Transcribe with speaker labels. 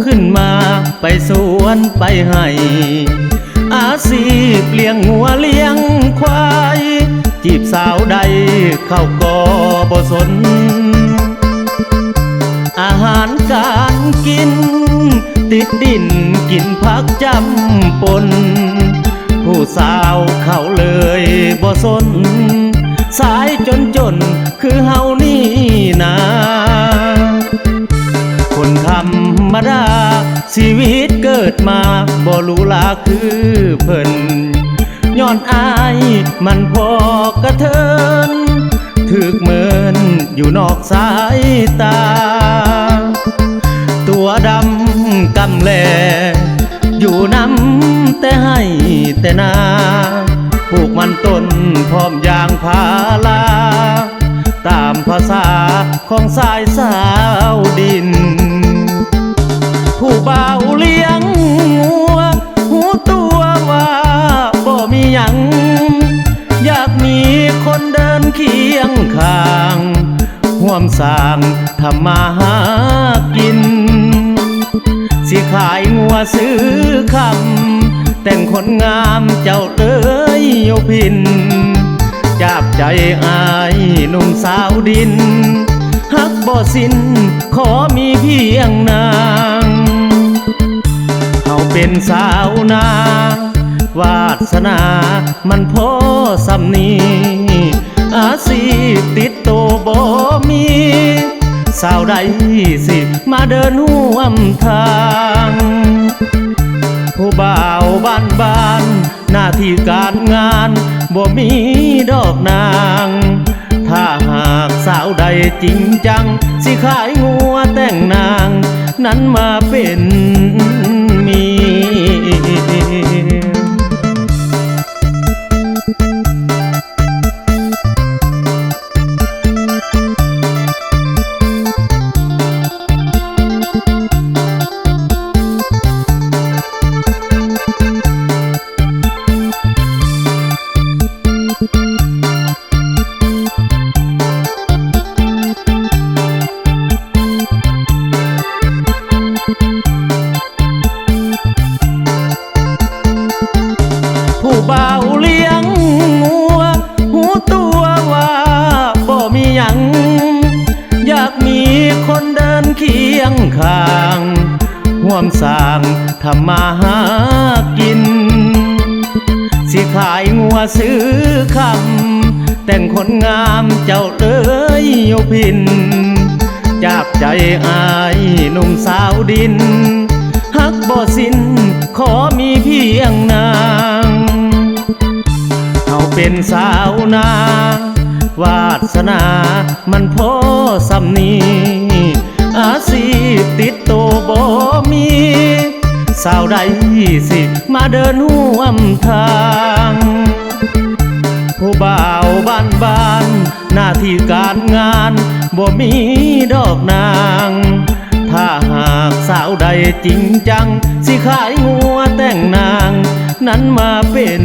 Speaker 1: ขึ้นมาไปสวนไปให้อาชีพเลี้ยงงัวเลี้ยงควายจีบสาวใดเข้าก็บ่สนอาหารการกินติดดินกินผักจำปนผู้สาวเขาเลยบ่สนสายจนคือเฮานี่นาคนธรรมดาชีวิตเกิดมาบ่รู้ลาคือเพิ่นย้อนอายมันพอกระเทินถึกเหมือนอยู่นอกสายตาตัวดำกำแลอยู่น้ำแต่ให้แต่นาปลูกมันต้นพร้อมยางพาราตามภาษาของสายสาวดินผู้บ่าวเลี้ยงงัวหูตัวว่าบ่มีหยังอยากมีคนเดินเคียงข้างห่วมสร้างทำมาหากินสิขายงัวซื้อคำแต่งคนงามเจ้าเลยโยพินจับใจอายหนุ่มสาวดินฮักบ่สิ้นขอมีเพียงนางเขาเป็นสาวนาวาสนามันพอสำนีอาชีพติดโตบ่มีสาวใดสิมาเดินห่วมทางผู้บ่าวบ้านหน้าที่การงานบ่มีดอกนางถ้าหากสาวใดจริงจังสิขายงัวแต่งนางนั้นมาเป็นเมียผู้บ่าวเลี้ยงงัวหูตัวว่าบ่มีหยังอยากมีคนเดินเคียงข้างห่วมสร้างทำมาหากินสิขายงัวซื้อคำแต่งคนงามเจ้าเลยโยพินจับใจอายหนุ่มสาวดินฮักบ่สิ้นขอมีเพียงนางเขาเป็นสาวนาวาสนามันพอสำนีอาชีพติดโตบ่มีสาวใดสิมาเดินห่วมทางผู้บ่าวบ้านหน้าที่การงานบ่มีดอกนางถ้าหากสาวใดจริงจังสิขายงัวแต่งนางนั้นมาเป็น